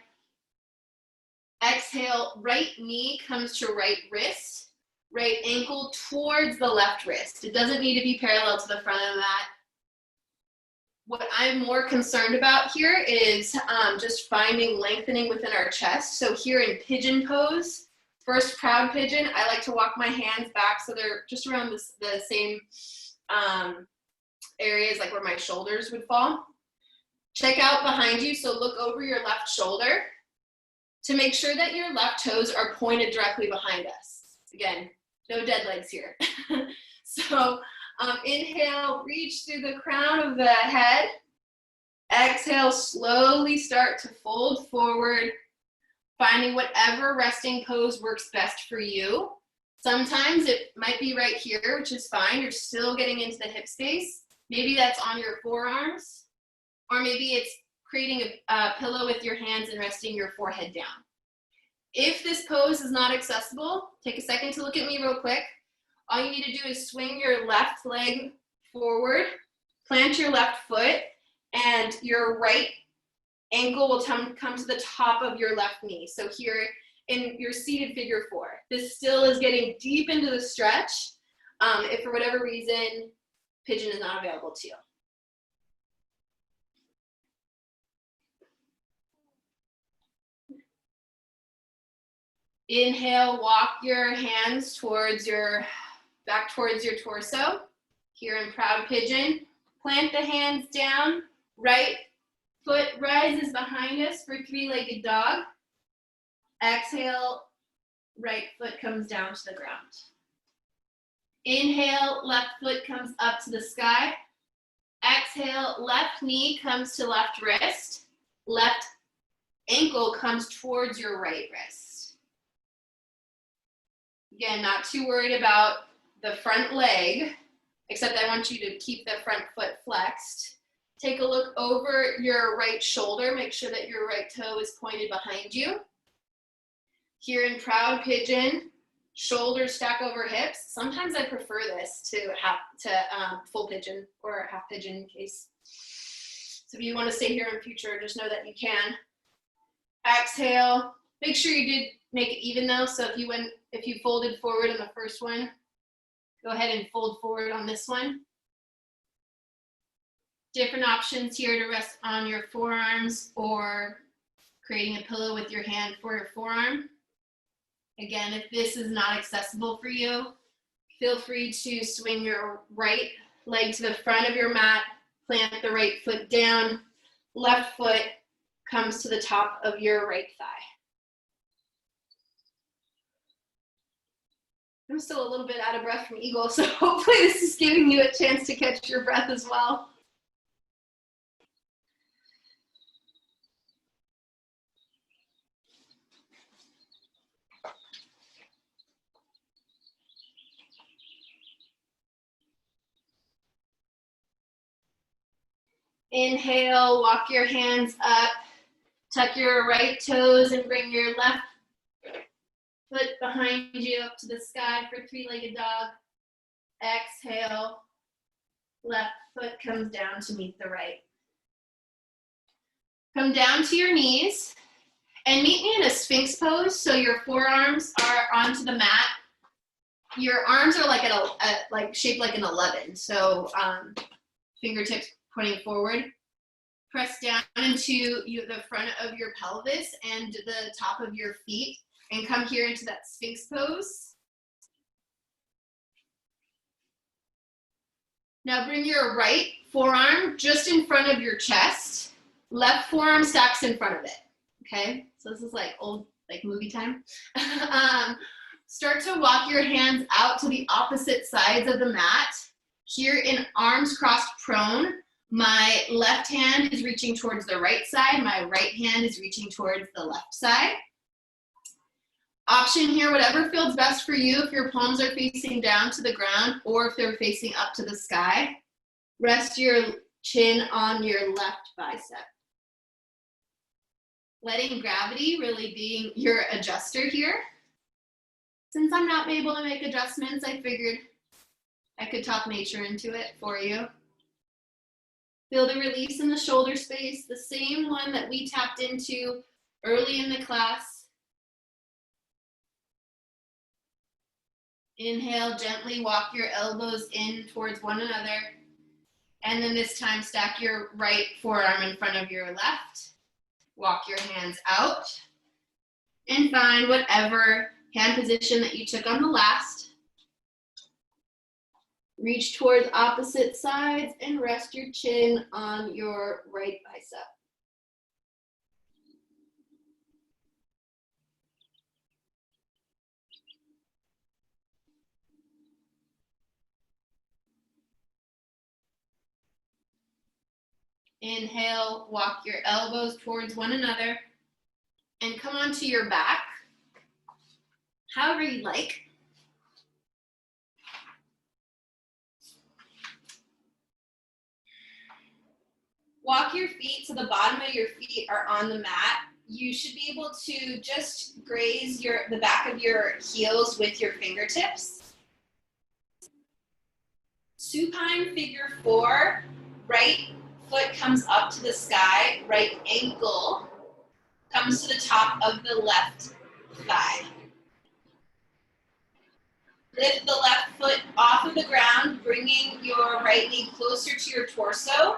Exhale, right knee comes to right wrist, right ankle towards the left wrist. It doesn't need to be parallel to the front of the mat. What I'm more concerned about here is just finding lengthening within our chest. So here in pigeon pose, first proud pigeon, I like to walk my hands back so they're just around the same areas like where my shoulders would fall. Check out behind you, so look over your left shoulder to make sure that your left toes are pointed directly behind us. Again, no dead legs here. So inhale, reach through the crown of the head. Exhale, slowly start to fold forward, finding whatever resting pose works best for you. Sometimes it might be right here, which is fine. You're still getting into the hip space. Maybe that's on your forearms, or maybe it's creating a pillow with your hands and resting your forehead down. If this pose is not accessible, take a second to look at me real quick. All you need to do is swing your left leg forward, plant your left foot, and your right ankle will come to the top of your left knee. So here in your seated figure 4, this still is getting deep into the stretch. If for whatever reason, pigeon is not available to you. Inhale, walk your hands back towards your torso. Here in proud pigeon, plant the hands down, right foot rises behind us for three-legged dog. Exhale, right foot comes down to the ground. Inhale, left foot comes up to the sky. Exhale, left knee comes to left wrist. Left ankle comes towards your right wrist. Again, not too worried about the front leg, except I want you to keep the front foot flexed. Take a look over your right shoulder. Make sure that your right toe is pointed behind you. Here in proud pigeon, shoulders stack over hips. Sometimes I prefer this to full pigeon or half pigeon in case. So if you want to stay here in future, just know that you can. Exhale. Make sure you did make it even though. So if you folded forward in the first one, Go ahead and fold forward on this one. Different options here to rest on your forearms or creating a pillow with your hand for your forearm. Again, if this is not accessible for you, feel free to swing your right leg to the front of your mat, plant the right foot down, left foot comes to the top of your right thigh. I'm still a little bit out of breath from Eagle, so hopefully this is giving you a chance to catch your breath as well. Inhale, walk your hands up, tuck your right toes and bring your left foot behind you up to the sky for three-legged dog. Exhale, left foot comes down to meet the right. Come down to your knees and meet me in a Sphinx pose. So your forearms are onto the mat. Your arms are like shaped like an 11. So fingertips pointing forward. Press down into the front of your pelvis and the top of your feet and come here into that Sphinx pose. Now bring your right forearm just in front of your chest. Left forearm stacks in front of it. Okay, so this is like old movie time. Start to walk your hands out to the opposite sides of the mat. Here in arms crossed prone. My left hand is reaching towards the right side. My right hand is reaching towards the left side. Option here, whatever feels best for you. If your palms are facing down to the ground or if they're facing up to the sky, rest your chin on your left bicep. Letting gravity really being your adjuster here. Since I'm not able to make adjustments, I figured I could talk nature into it for you. Feel the release in the shoulder space, the same one that we tapped into early in the class. Inhale, gently walk your elbows in towards one another. And then this time stack your right forearm in front of your left. Walk your hands out. And find whatever hand position that you took on the last. Reach towards opposite sides and rest your chin on your right bicep. Inhale, walk your elbows towards one another and come onto your back, however you like. Walk your feet so the bottom of your feet are on the mat. You should be able to just graze the back of your heels with your fingertips. Supine figure 4, right foot comes up to the sky, right ankle comes to the top of the left thigh. Lift the left foot off of the ground, bringing your right knee closer to your torso,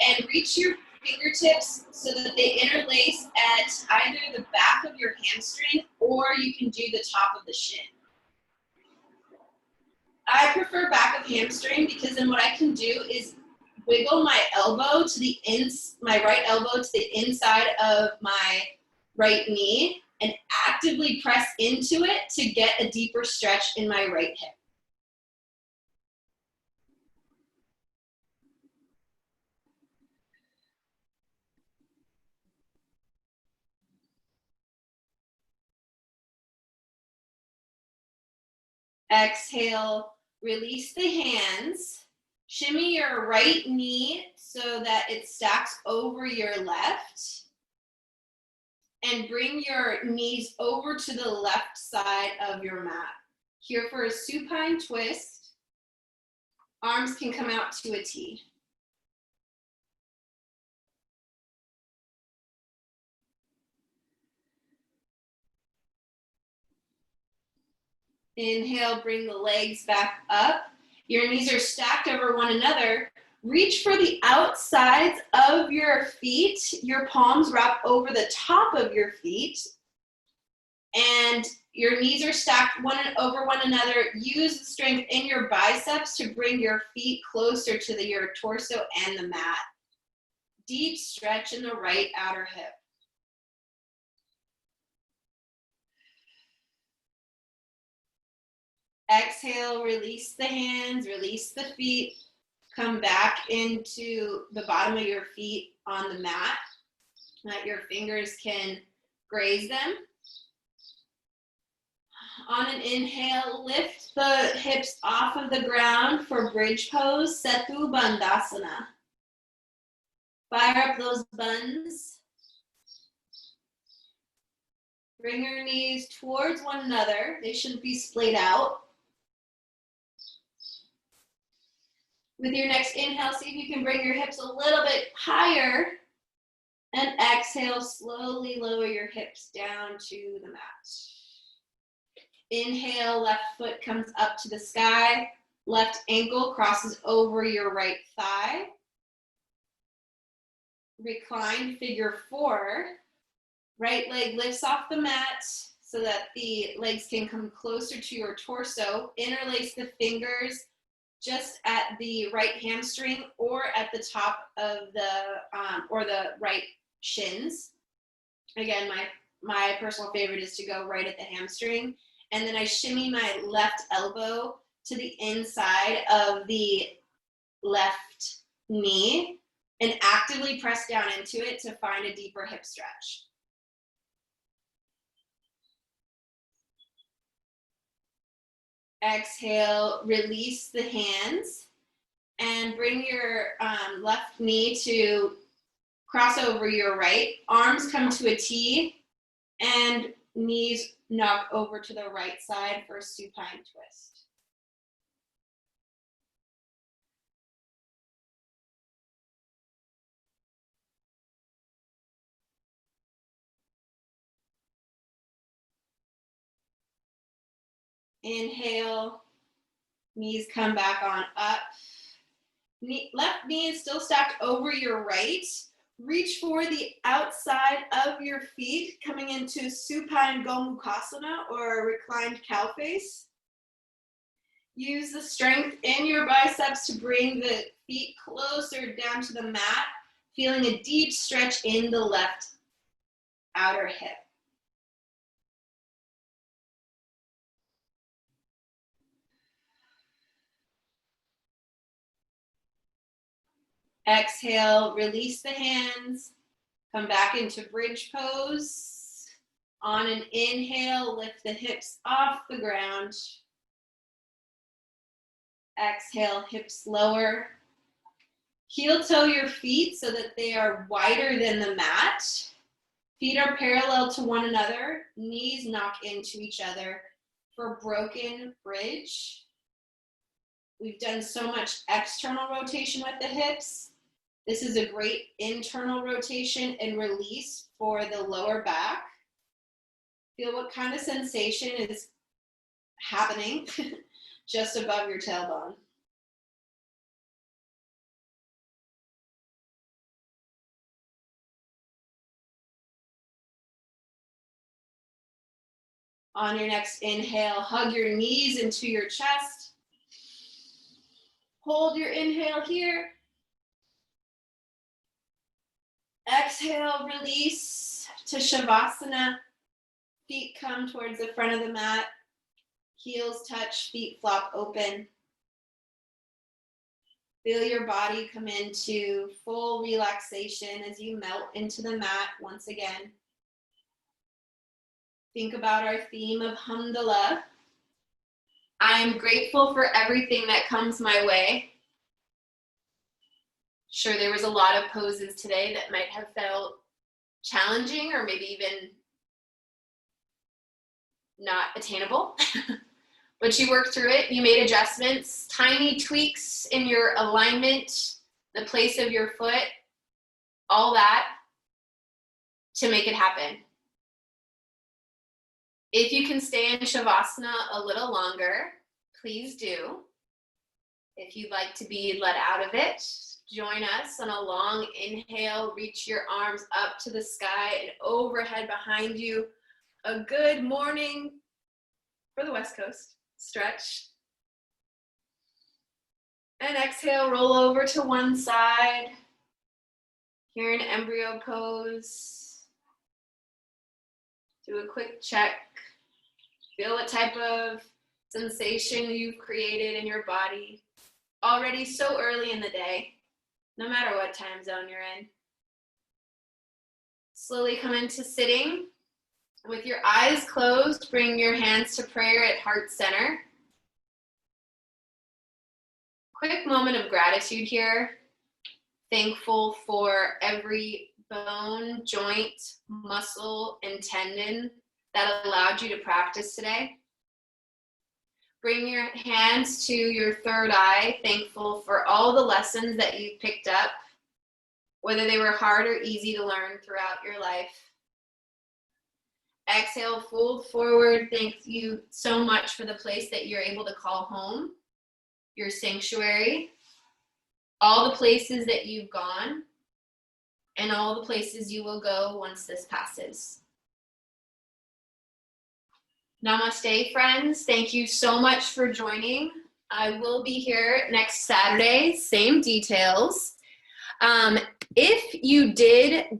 and reach your fingertips so that they interlace at either the back of your hamstring or you can do the top of the shin. I prefer back of hamstring because then what I can do is wiggle my elbow to my right elbow to the inside of my right knee and actively press into it to get a deeper stretch in my right hip. Exhale, release the hands. Shimmy your right knee so that it stacks over your left. And bring your knees over to the left side of your mat. Here for a supine twist. Arms can come out to a T. Inhale, bring the legs back up. Your knees are stacked over one another. Reach for the outsides of your feet. Your palms wrap over the top of your feet. And your knees are stacked over one another. Use the strength in your biceps to bring your feet closer to your torso and the mat. Deep stretch in the right outer hip. Exhale, release the hands, release the feet. Come back into the bottom of your feet on the mat. That your fingers can graze them. On an inhale, lift the hips off of the ground for bridge pose, Setu Bandhasana. Fire up those buns. Bring your knees towards one another. They shouldn't be splayed out. With your next inhale, see if you can bring your hips a little bit higher. And exhale, slowly lower your hips down to the mat. Inhale, left foot comes up to the sky. Left ankle crosses over your right thigh. Reclined figure 4. Right leg lifts off the mat so that the legs can come closer to your torso. Interlace the fingers just at the right hamstring or at the top of the right shins. Again, my personal favorite is to go right at the hamstring. And then I shimmy my left elbow to the inside of the left knee and actively press down into it to find a deeper hip stretch. Exhale, release the hands and bring your left knee to cross over your right. Arms come to a T and knees knock over to the right side for a supine twist. Inhale, knees come back on up. Left knee is still stacked over your right. Reach for the outside of your feet, coming into supine Gomukhasana or reclined cow face. Use the strength in your biceps to bring the feet closer down to the mat, feeling a deep stretch in the left outer hip. Exhale, release the hands, come back into bridge pose. On an inhale, lift the hips off the ground. Exhale, hips lower. Heel toe your feet so that they are wider than the mat. Feet are parallel to one another. Knees knock into each other for broken bridge. We've done so much external rotation with the hips. This is a great internal rotation and release for the lower back. Feel what kind of sensation is happening just above your tailbone. On your next inhale, hug your knees into your chest. Hold your inhale here. Exhale, release to Shavasana. Feet come towards the front of the mat. Heels touch, feet flop open. Feel your body come into full relaxation as you melt into the mat once again. Think about our theme of Hamdallah. I am grateful for everything that comes my way. Sure, there was a lot of poses today that might have felt challenging or maybe even not attainable. But you worked through it, you made adjustments, tiny tweaks in your alignment, the place of your foot, all that to make it happen. If you can stay in Shavasana a little longer, please do. If you'd like to be let out of it, join us on a long inhale. Reach your arms up to the sky and overhead behind you. A good morning for the West Coast. Stretch. And exhale, roll over to one side. Here in embryo pose. Do a quick check. Feel what type of sensation you've created in your body. Already so early in the day, no matter what time zone you're in. Slowly come into sitting. With your eyes closed, bring your hands to prayer at heart center. Quick moment of gratitude here. Thankful for every bone, joint, muscle, and tendon that allowed you to practice today. Bring your hands to your third eye, thankful for all the lessons that you picked up, whether they were hard or easy to learn throughout your life. Exhale, fold forward. Thank you so much for the place that you're able to call home, your sanctuary, all the places that you've gone, and all the places you will go once this passes. Namaste, friends. Thank you so much for joining. I will be here next Saturday, same details. If you did